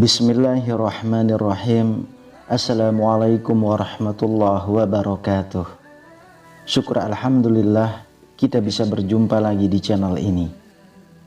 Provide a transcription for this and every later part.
Bismillahirrahmanirrahim. Assalamualaikum warahmatullahi wabarakatuh. Syukur alhamdulillah kita bisa berjumpa lagi di channel ini.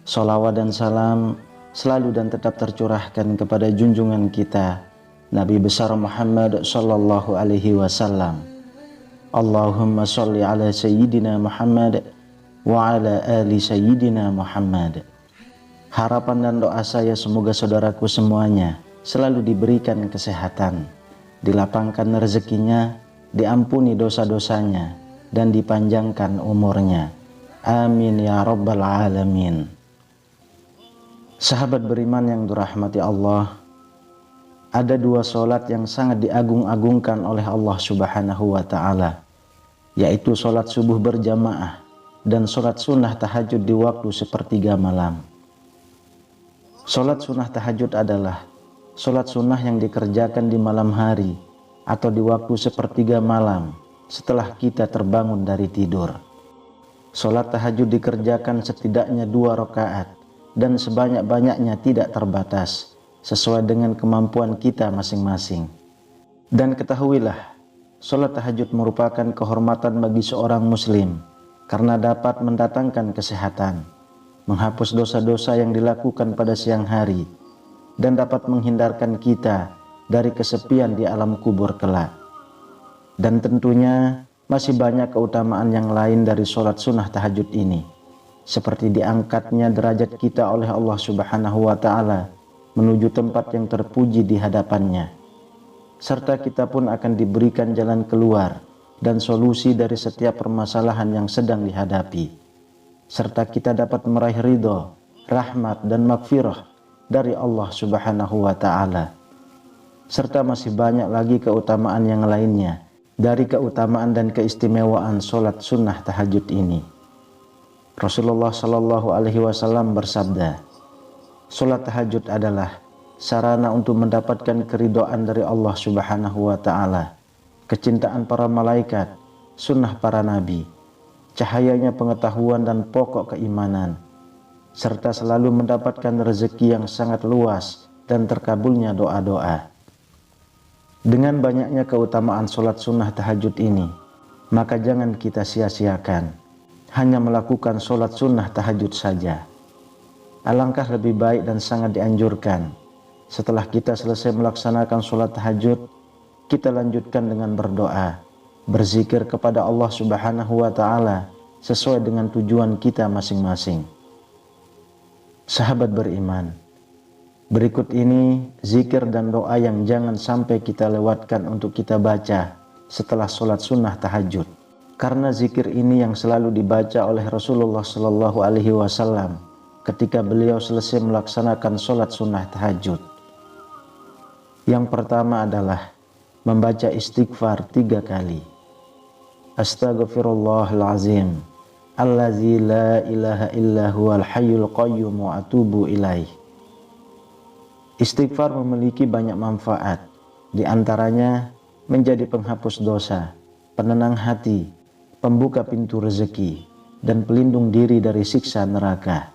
Sholawat dan salam selalu dan tetap tercurahkan kepada junjungan kita Nabi besar Muhammad sallallahu alaihi wasallam. Allahumma sholli ala sayyidina Muhammad wa ala ali sayyidina Muhammad. Harapan dan doa saya semoga saudaraku semuanya selalu diberikan kesehatan, dilapangkan rezekinya, diampuni dosa-dosanya, dan dipanjangkan umurnya. Amin ya rabbal alamin. Sahabat beriman yang dirahmati Allah, ada dua solat yang sangat diagung-agungkan oleh Allah subhanahu wa ta'ala, yaitu solat subuh berjamaah dan solat sunnah tahajud di waktu sepertiga malam. Solat sunnah tahajud adalah solat sunnah yang dikerjakan di malam hari atau di waktu sepertiga malam setelah kita terbangun dari tidur. Solat tahajud dikerjakan setidaknya 2 rakaat dan sebanyak-banyaknya tidak terbatas sesuai dengan kemampuan kita masing-masing. Dan ketahuilah, solat tahajud merupakan kehormatan bagi seorang muslim karena dapat mendatangkan kesehatan, menghapus dosa-dosa yang dilakukan pada siang hari, dan dapat menghindarkan kita dari kesepian di alam kubur kelak. Dan tentunya masih banyak keutamaan yang lain dari sholat sunnah tahajud ini, seperti diangkatnya derajat kita oleh Allah subhanahu wa ta'ala menuju tempat yang terpuji di hadapannya, serta kita pun akan diberikan jalan keluar dan solusi dari setiap permasalahan yang sedang dihadapi, serta kita dapat meraih ridho, rahmat dan maghfirah dari Allah subhanahu wa ta'ala. Serta masih banyak lagi keutamaan yang lainnya dari keutamaan dan keistimewaan sholat sunnah tahajud ini. Rasulullah sallallahu alaihi wasallam bersabda, sholat tahajud adalah sarana untuk mendapatkan keridhaan dari Allah subhanahu wa ta'ala, kecintaan para malaikat, sunnah para nabi, cahayanya pengetahuan dan pokok keimanan, serta selalu mendapatkan rezeki yang sangat luas dan terkabulnya doa-doa. Dengan banyaknya keutamaan sholat sunnah tahajud ini, maka jangan kita sia-siakan hanya melakukan sholat sunnah tahajud saja. Alangkah lebih baik dan sangat dianjurkan setelah kita selesai melaksanakan sholat tahajud, kita lanjutkan dengan berdoa, berzikir kepada Allah subhanahu wa ta'ala sesuai dengan tujuan kita masing-masing. Sahabat beriman, berikut ini zikir dan doa yang jangan sampai kita lewatkan untuk kita baca setelah sholat sunnah tahajud, karena zikir ini yang selalu dibaca oleh Rasulullah sallallahu alaihi wasallam ketika beliau selesai melaksanakan sholat sunnah tahajud. Yang pertama adalah membaca istighfar 3 kali. Astaghfirullahalazim, allazi la ilaha illa huwal hayyul qayyum wa atubu ilaih. Istighfar memiliki banyak manfaat, di antaranya menjadi penghapus dosa, penenang hati, pembuka pintu rezeki, dan pelindung diri dari siksa neraka.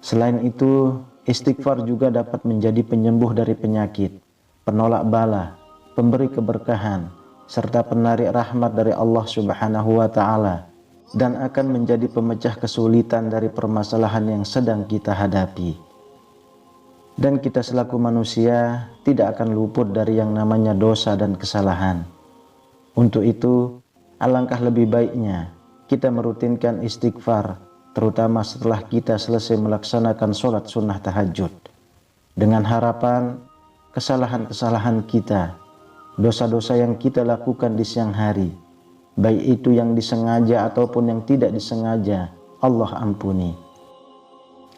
Selain itu, istighfar juga dapat menjadi penyembuh dari penyakit, penolak bala, pemberi keberkahan, serta penarik rahmat dari Allah subhanahu wa ta'ala, dan akan menjadi pemecah kesulitan dari permasalahan yang sedang kita hadapi. Dan kita selaku manusia tidak akan luput dari yang namanya dosa dan kesalahan. Untuk itu, alangkah lebih baiknya kita merutinkan istighfar, terutama setelah kita selesai melaksanakan sholat sunnah tahajud, dengan harapan kesalahan-kesalahan kita, dosa-dosa yang kita lakukan di siang hari, baik itu yang disengaja ataupun yang tidak disengaja, Allah ampuni.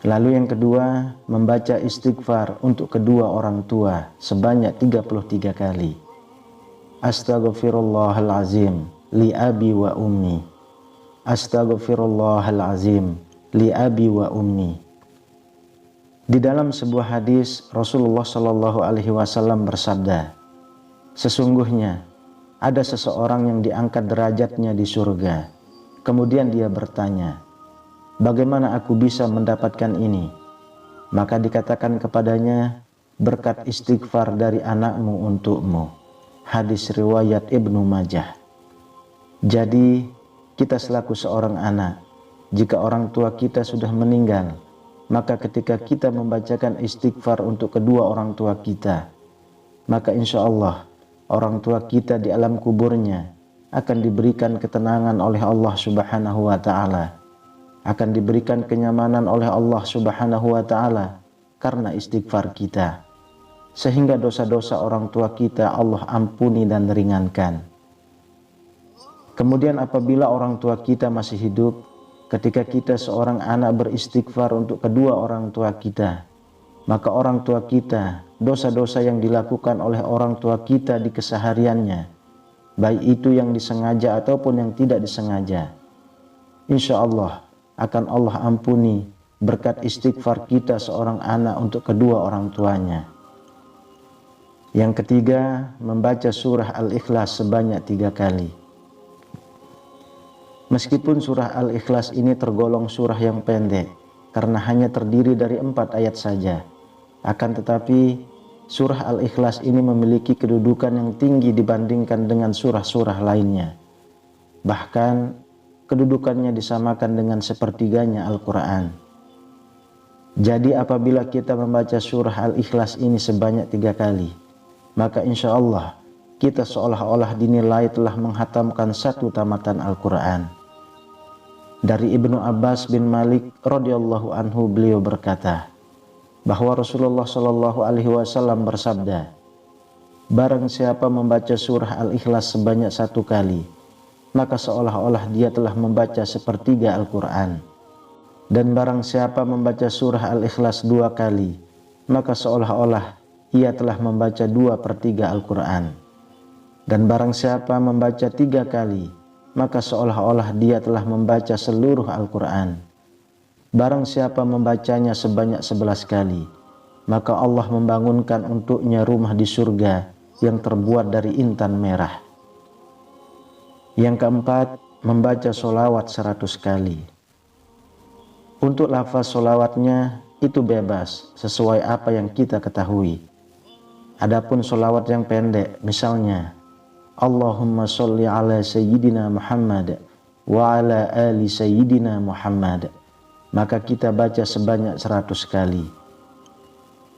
Lalu yang kedua, membaca istighfar untuk kedua orang tua sebanyak 33 kali. Astaghfirullahalazim li abi wa ummi. Astaghfirullahalazim li abi wa ummi. Di dalam sebuah hadis, Rasulullah sallallahu alaihi wasallam bersabda, sesungguhnya ada seseorang yang diangkat derajatnya di surga. Kemudian dia bertanya, bagaimana aku bisa mendapatkan ini? Maka dikatakan kepadanya, berkat istighfar dari anakmu untukmu. Hadis riwayat Ibnu Majah. Jadi kita selaku seorang anak, jika orang tua kita sudah meninggal, maka ketika kita membacakan istighfar untuk kedua orang tua kita, maka insya Allah orang tua kita di alam kuburnya akan diberikan ketenangan oleh Allah Subhanahu wa Ta'ala, akan diberikan kenyamanan oleh Allah Subhanahu wa Ta'ala karena istighfar kita, sehingga dosa-dosa orang tua kita Allah ampuni dan ringankan. Kemudian apabila orang tua kita masih hidup, ketika kita seorang anak beristighfar untuk kedua orang tua kita, maka orang tua kita, dosa-dosa yang dilakukan oleh orang tua kita di kesehariannya, baik itu yang disengaja ataupun yang tidak disengaja, insya Allah akan Allah ampuni berkat istighfar kita seorang anak untuk kedua orang tuanya. Yang ketiga, membaca surah Al-Ikhlas sebanyak 3 kali. Meskipun surah Al-Ikhlas ini tergolong surah yang pendek karena hanya terdiri dari 4 ayat saja, akan tetapi surah Al-Ikhlas ini memiliki kedudukan yang tinggi dibandingkan dengan surah-surah lainnya. Bahkan kedudukannya disamakan dengan sepertiganya Al-Quran. Jadi apabila kita membaca surah Al-Ikhlas ini sebanyak 3 kali, maka insya Allah kita seolah-olah dinilai telah menghatamkan 1 tamatan Al-Quran. Dari Ibnu Abbas bin Malik radhiyallahu anhu, beliau berkata bahwa Rasulullah Shallallahu alaihi wasallam bersabda, barang siapa membaca surah Al-Ikhlas sebanyak 1 kali, maka seolah-olah dia telah membaca sepertiga Al-Quran. Dan barang siapa membaca surah Al-Ikhlas 2 kali, maka seolah-olah ia telah membaca 2/3 Al-Quran. Dan barang siapa membaca 3 kali, maka seolah-olah dia telah membaca seluruh Al-Quran. Barang siapa membacanya sebanyak 11 kali, maka Allah membangunkan untuknya rumah di surga yang terbuat dari intan merah. Yang keempat, membaca sholawat 100 kali. Untuk lafaz sholawatnya itu bebas sesuai apa yang kita ketahui. Adapun sholawat yang pendek, misalnya Allahumma sholli ala sayyidina Muhammad wa ala ali sayyidina Muhammad, maka kita baca sebanyak 100 kali.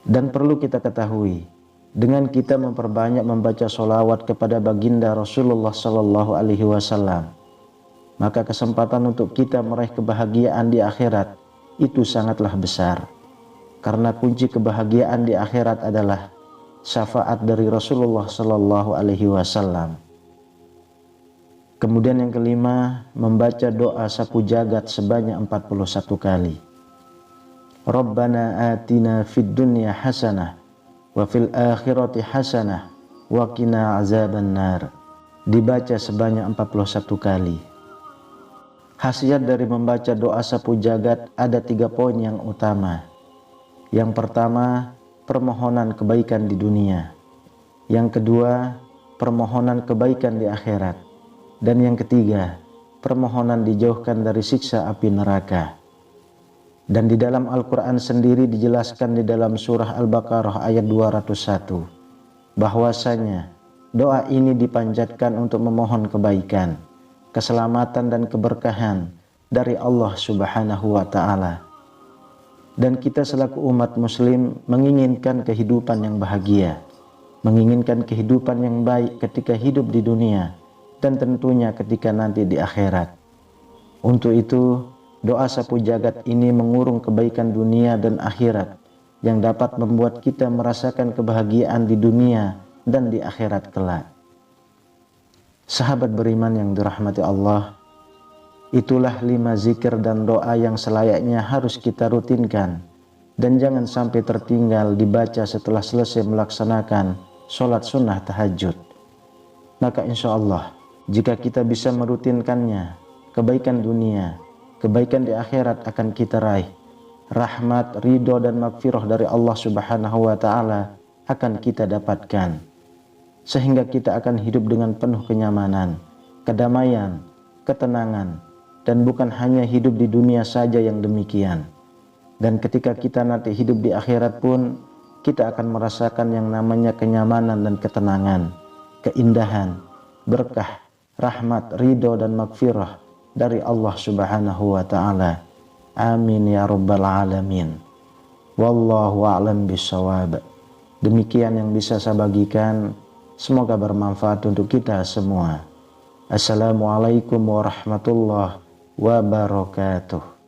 Dan perlu kita ketahui, dengan kita memperbanyak membaca sholawat kepada baginda Rasulullah Sallallahu Alaihi Wasallam, maka kesempatan untuk kita meraih kebahagiaan di akhirat itu sangatlah besar. Karena kunci kebahagiaan di akhirat adalah syafaat dari Rasulullah Sallallahu Alaihi Wasallam. Kemudian yang kelima, membaca doa sapu jagat sebanyak 41 kali. Rabbana atina fid dunya hasanah wa fil akhirati hasanah wa qina azabannar, dibaca sebanyak 41 kali. Khasiat dari membaca doa sapu jagat ada 3 poin yang utama. Yang pertama, permohonan kebaikan di dunia. Yang kedua, permohonan kebaikan di akhirat. Dan yang ketiga, permohonan dijauhkan dari siksa api neraka. Dan di dalam Al-Quran sendiri dijelaskan di dalam surah Al-Baqarah ayat 201 bahwasanya doa ini dipanjatkan untuk memohon kebaikan, keselamatan dan keberkahan dari Allah Subhanahu wa Ta'ala. Dan kita selaku umat muslim menginginkan kehidupan yang bahagia, menginginkan kehidupan yang baik ketika hidup di dunia dan tentunya ketika nanti di akhirat. Untuk itu, doa sapu jagat ini mengurung kebaikan dunia dan akhirat yang dapat membuat kita merasakan kebahagiaan di dunia dan di akhirat kelak. Sahabat beriman yang dirahmati Allah, itulah 5 zikir dan doa yang selayaknya harus kita rutinkan dan jangan sampai tertinggal dibaca setelah selesai melaksanakan sholat sunnah tahajud. Maka insya Allah jika kita bisa merutinkannya, kebaikan dunia, kebaikan di akhirat akan kita raih. Rahmat, ridho dan magfirah dari Allah Subhanahu wa Ta'ala akan kita dapatkan, sehingga kita akan hidup dengan penuh kenyamanan, kedamaian, ketenangan, dan bukan hanya hidup di dunia saja yang demikian. Dan ketika kita nanti hidup di akhirat pun, kita akan merasakan yang namanya kenyamanan dan ketenangan, keindahan, berkah, rahmat, ridho dan magfirah dari Allah Subhanahu wa ta'ala. Amin ya rabbal alamin. Wallahu a'lam bishawab. Demikian yang bisa saya bagikan, semoga bermanfaat untuk kita semua. Assalamualaikum warahmatullahi wabarakatuh.